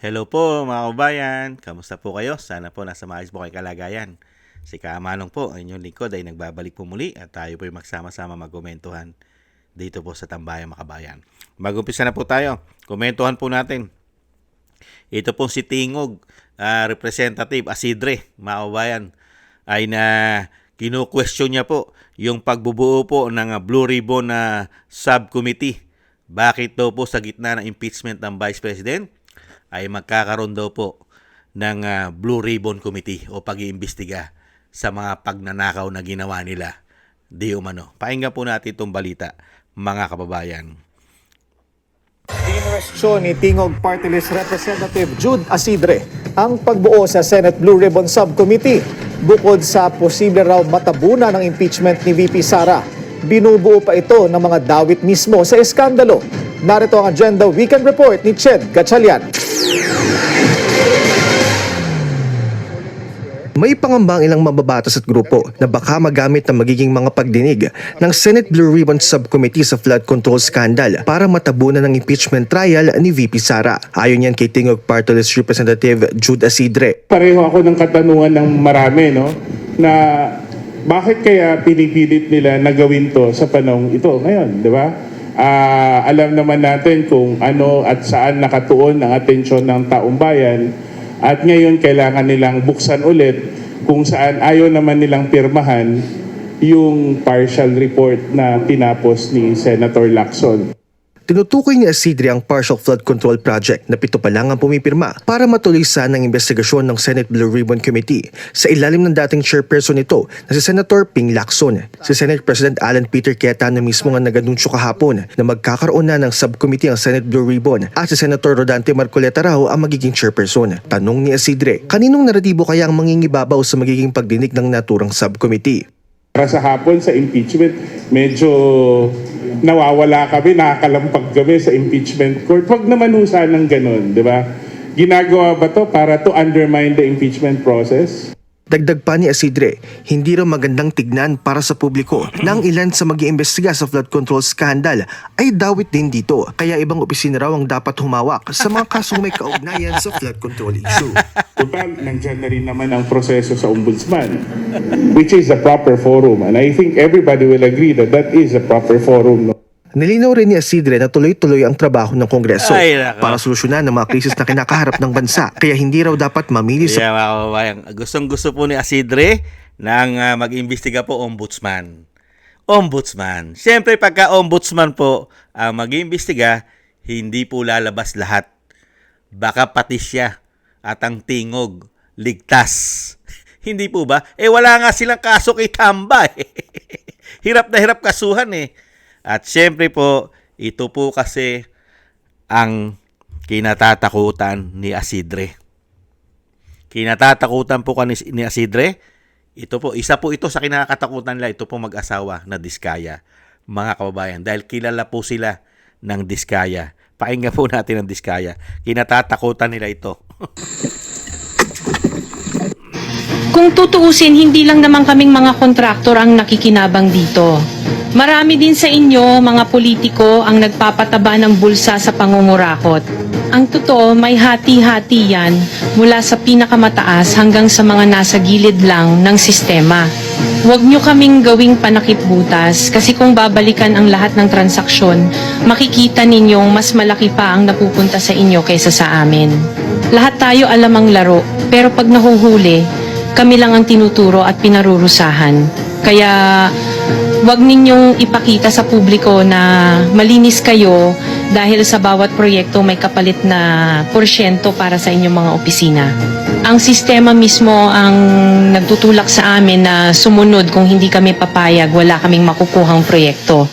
Hello po mga kabayan, kamusta po kayo? Sana po nasa maayos po kayong kalagayan. Si Kamanong po, ang inyong lingkod ay nagbabalik po muli at tayo po ay magsama-sama magkomentuhan dito po sa Tambayang Makabayan. Mag-umpisa na po tayo, komentuhan po natin. Ito po si Tingog, Representative Asidre, mga kabayan, ay na kinu-question niya po yung pagbubuo po ng Blue Ribbon na subcommittee. Bakit daw po sa gitna ng impeachment ng Vice President ay magkakaroon daw po ng Blue Ribbon Committee o pag-iimbestiga sa mga pagnanakaw na ginawa nila di umano. Pakinggan po natin itong balita, mga kababayan. Dinrestyon ni Tingog Party List Representative Jude Asidre ang pagbuo sa Senate Blue Ribbon Subcommittee. Bukod sa posible raw matabunan ng impeachment ni VP Sara, binubuo pa ito ng mga dawit mismo sa eskandalo. Narito ang Agenda Weekend Report ni Ched Gatchalian. May pangamba ang ilang mababatas at grupo na baka magamit na magiging mga pagdinig ng Senate Blue Ribbon Subcommittee sa flood control scandal para matabunan ng impeachment trial ni VP Sara. Ayon yan kay Tingog Party List Representative Jude Asidre. Pareho ako ng katanungan ng marami, no, na bakit kaya pinipilit nila na gawin to sa panahong ito ngayon, di ba? Alam naman natin kung ano at saan nakatuon ang atensyon ng taong bayan. At ngayon kailangan nilang buksan ulit kung saan ayaw naman nilang pirmahan yung partial report na tinapos ni Senator Lacson. Tinutukoy ni Asidre ang Partial Flood Control Project na 7 pa lang ang pumipirma para matuloy sana ang investigasyon ng Senate Blue Ribbon Committee sa ilalim ng dating chairperson nito na si Senator Ping Lacson. Si Senate President Alan Peter Cayetano mismo nga naganunsyo kahapon na magkakaroon na ng subcommittee ang Senate Blue Ribbon at si Senator Rodante Marcoleta raw ang magiging chairperson. Tanong ni Asidre, kaninong naratibo kaya ang mangingibabaw sa magiging pagdinig ng naturang subcommittee? Para sa hapon sa impeachment, medyo nawawala kami, nakakalampag kami sa impeachment court. Huwag naman husahan ng ganun, di ba? Ginagawa ba to para to undermine the impeachment process? Dagdag pa ni Asidre, hindi raw magandang tignan para sa publiko na ang ilan sa mag-iimbestiga sa flood control scandal ay dawit din dito. Kaya ibang opisina raw ang dapat humawak sa mga kasong may kaugnayan sa flood control issue. Total, nandyan na rin naman ang proseso sa ombudsman, which is a proper forum. And I think everybody will agree that that is a proper forum. No? Nilinaw rin ni Asidre na tuloy-tuloy ang trabaho ng Kongreso Ay, nako. para solusyonan ang mga krisis na kinakaharap ng bansa. Kaya hindi raw dapat mamili sa Yeah, mga kababayan, gustong-gusto po ni Asidre ng mag-imbestiga po ombudsman. Ombudsman. Siyempre pagka ombudsman po ang mag-imbestiga, hindi po lalabas lahat. Baka pati siya at ang Tingog ligtas. Hindi po ba? Wala nga silang kaso kay Tamba eh. Hirap na hirap kasuhan eh. At syempre po, ito po kasi ang kinatatakutan ni Asidre. Kinatatakutan po ni Asidre. Ito po, isa po ito sa kinakatakutan nila. Ito po mag-asawa na Diskaya, mga kababayan. Dahil kilala po sila ng Diskaya. Pakinggan po natin ang Diskaya. Kinatatakutan nila ito. Kung tutuusin, hindi lang naman kaming mga kontraktor ang nakikinabang dito. Marami din sa inyo, mga politiko, ang nagpapataba ng bulsa sa pangungurakot. Ang totoo, may hati-hati yan mula sa pinakamataas hanggang sa mga nasa gilid lang ng sistema. Huwag nyo kaming gawing panakip butas kasi kung babalikan ang lahat ng transaksyon, makikita ninyong mas malaki pa ang napupunta sa inyo kaysa sa amin. Lahat tayo alam ang laro, pero pag nahuhuli, kami lang ang tinuturo at pinarurusahan. Kaya huwag ninyong ipakita sa publiko na malinis kayo dahil sa bawat proyekto may kapalit na porsyento para sa inyong mga opisina. Ang sistema mismo ang nagtutulak sa amin na sumunod. Kung hindi kami papayag, wala kaming makukuhang proyekto.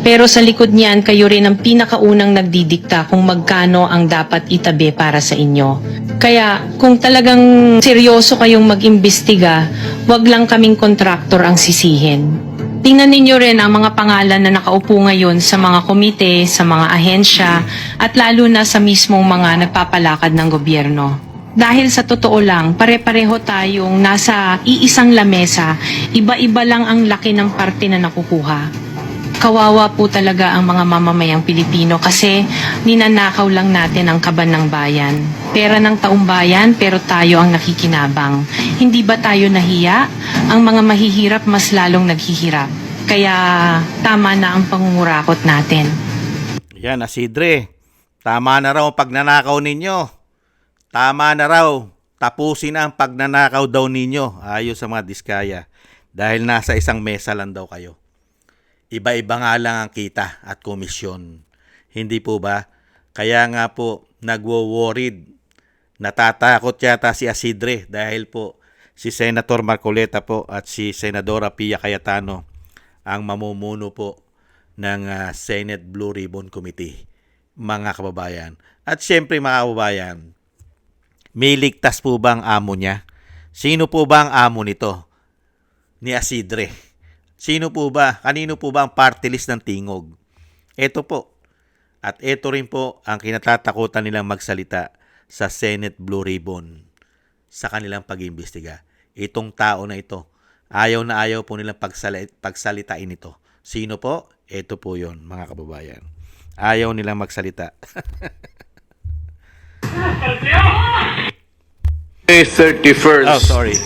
Pero sa likod niyan, kayo rin ang pinakaunang nagdidikta kung magkano ang dapat itabi para sa inyo. Kaya kung talagang seryoso kayong mag-imbestiga, wag lang kaming kontraktor ang sisihin. Tingnan ninyo rin ang mga pangalan na nakaupo ngayon sa mga komite, sa mga ahensya, at lalo na sa mismong mga nagpapalakad ng gobyerno. Dahil sa totoo lang, pare-pareho tayong nasa iisang lamesa, iba-iba lang ang laki ng parte na nakukuha. Kawawa po talaga ang mga mamamayang Pilipino kasi ninanakaw lang natin ang kaban ng bayan. Pera ng taong bayan pero tayo ang nakikinabang. Hindi ba tayo nahiya? Ang mga mahihirap mas lalong naghihirap. Kaya tama na ang pangungurakot natin. Yan, Asidre. Tama na raw ang pagnanakaw ninyo. Tama na raw. Tapusin na ang pagnanakaw daw ninyo. Ayos sa mga diskaya. Dahil nasa isang mesa lang daw kayo. Iba-iba nga lang ang kita at komisyon. Hindi po ba? Kaya nga po, nagwo-worried. Natatakot yata si Asidre dahil po si Senator Marcoleta po at si Senadora Pia Cayetano ang mamumuno po ng Senate Blue Ribbon Committee, mga kababayan. At syempre mga kababayan, may ligtas po ba ang amo niya? Sino po ba ang amo nito? Ni Asidre. Sino po ba? Kanino po ba ang party list ng Tingog? Ito po. At ito rin po ang kinatatakutan nilang magsalita sa Senate Blue Ribbon sa kanilang pag-iimbestiga. Itong tao na ito, ayaw na ayaw po nilang pagsalitain ito. Sino po? Ito po yon, mga kababayan. Ayaw nilang magsalita. May 31st Oh, sorry.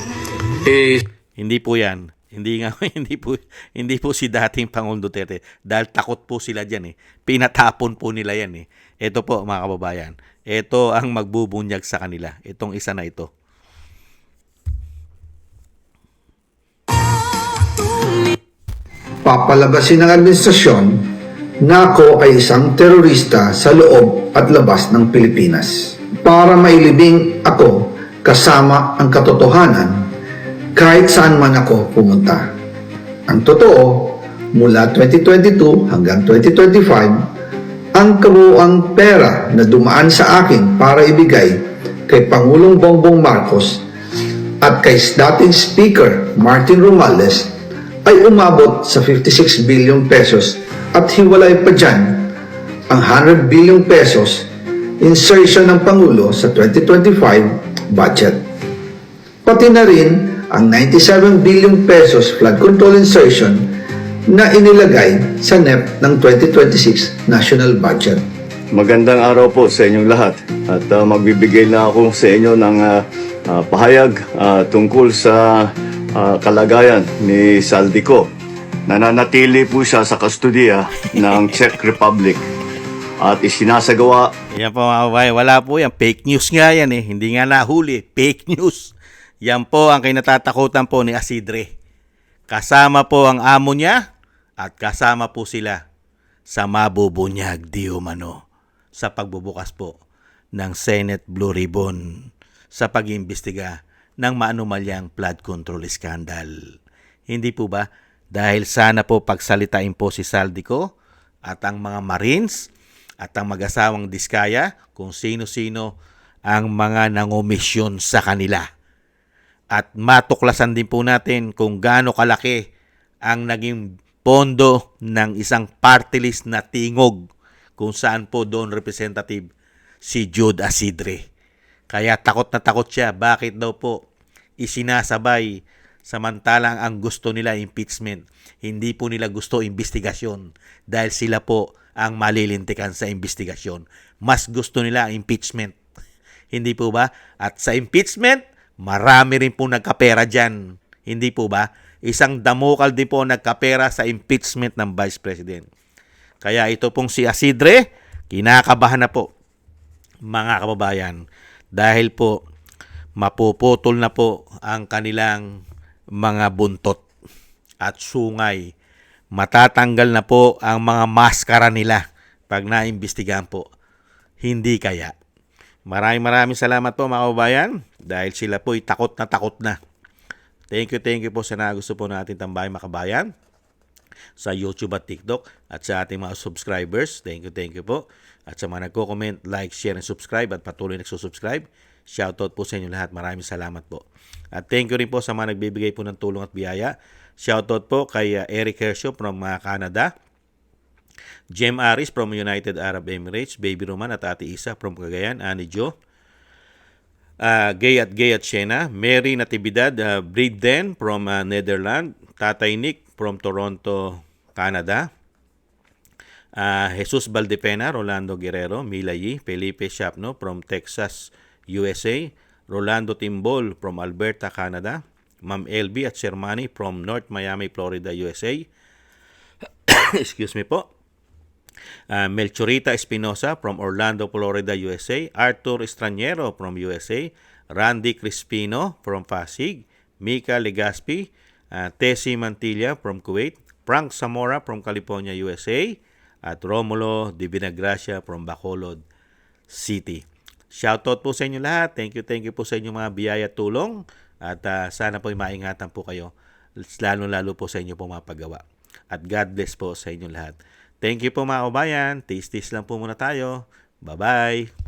is Hindi po 'yan. Hindi nga hindi po si dating Pangulong Duterte dahil takot po sila diyan eh. Pinatapon po nila 'yan eh. Ito po mga kababayan. Ito ang magbubunyag sa kanila. Itong isa na ito. Papalabasin ng administrasyon na ako ay isang terorista sa loob at labas ng Pilipinas para mailibing ako kasama ang katotohanan kahit saan man ako pumunta. Ang totoo, mula 2022 hanggang 2025, ang kabuuang pera na dumaan sa akin para ibigay kay Pangulong Bongbong Marcos at kay dating Speaker Martin Romualdez ay umabot sa 56 billion pesos at hiwalay pa dyan ang 100 billion pesos insertion ng Pangulo sa 2025 budget. Pati na rin ang 97 billion pesos flood control insertion na inilagay sa NEP ng 2026 national budget. Magandang araw po sa inyong lahat at magbibigay na ako sa inyo ng pahayag tungkol sa kalagayan ni Saldico. Nananatili po siya sa kustodiya ng Czech Republic at isinasagawa. Yan po mga kababayan. Wala po yan. Fake news nga yan eh. Hindi nga nahuli. Fake news. Yan po ang kinatatakutan po ni Asidre. Kasama po ang amo niya at kasama po sila sa mabubunyag di umano sa pagbubukas po ng Senate Blue Ribbon sa pag-iimbestiga ng maanumalyang flood control scandal. Hindi po ba? Dahil sana po pagsalitain po si Saldico at ang mga Marines at ang mag-asawang Diskaya kung sino-sino ang mga nangomisyon sa kanila. At matuklasan din po natin kung gaano kalaki ang naging pondo ng isang party list na Tingog kung saan po doon representative si Jude Asidre. Kaya takot na takot siya. Bakit daw po isinasabay samantalang ang gusto nila impeachment? Hindi po nila gusto investigasyon dahil sila po ang malilintikan sa investigasyon. Mas gusto nila ang impeachment. Hindi po ba? At sa impeachment, marami rin po nagkapera dyan. Hindi po ba? Isang damukal din po nagkapera sa impeachment ng Vice President. Kaya ito pong si Asidre, kinakabahan na po mga kababayan. Dahil po mapuputol na po ang kanilang mga buntot at sungay. Matatanggal na po ang mga maskara nila pag naimbestigahan po. Hindi kaya. Maraming salamat po mga kababayan dahil sila po ay takot na. Thank you po sa gusto po natin tambahin mga kababayan sa YouTube at TikTok at sa ating mga subscribers. Thank you po. At sa mga nagko-comment, like, share, and subscribe at patuloy nagsusubscribe. Shoutout po sa inyo lahat. Maraming salamat po. At thank you rin po sa mga nagbibigay po ng tulong at biyaya. Shoutout po kay Eric Hershaw from Canada. Jem Aris from United Arab Emirates, Baby Roman at Ate Isa from Cagayan, Ani Jo, Gay at Shena, Mary Natividad, Breed Den from Netherlands, Tatay Nick from Toronto, Canada, Jesus Valdepena, Rolando Guerrero, Mila Yi, Felipe Shapno from Texas, USA, Rolando Timbol from Alberta, Canada, Ma'am LB at Shermani from North Miami, Florida, USA. Excuse me po. Melchorita Espinosa from Orlando, Florida, USA, Arthur Estraniero from USA, Randy Crispino from Pasig, Mika Legaspi, Tessie Mantilla from Kuwait, Frank Zamora from California, USA, at Romulo Di Vinagracia from Bacolod City. Shoutout po sa inyo lahat. Thank you po sa inyong mga biyaya at tulong. At sana po maingatan po kayo, lalo-lalo po sa inyo po mga paggawa. At God bless po sa inyo lahat. Thank you po mga kabayan. Tis-tis lang po muna tayo. Bye-bye.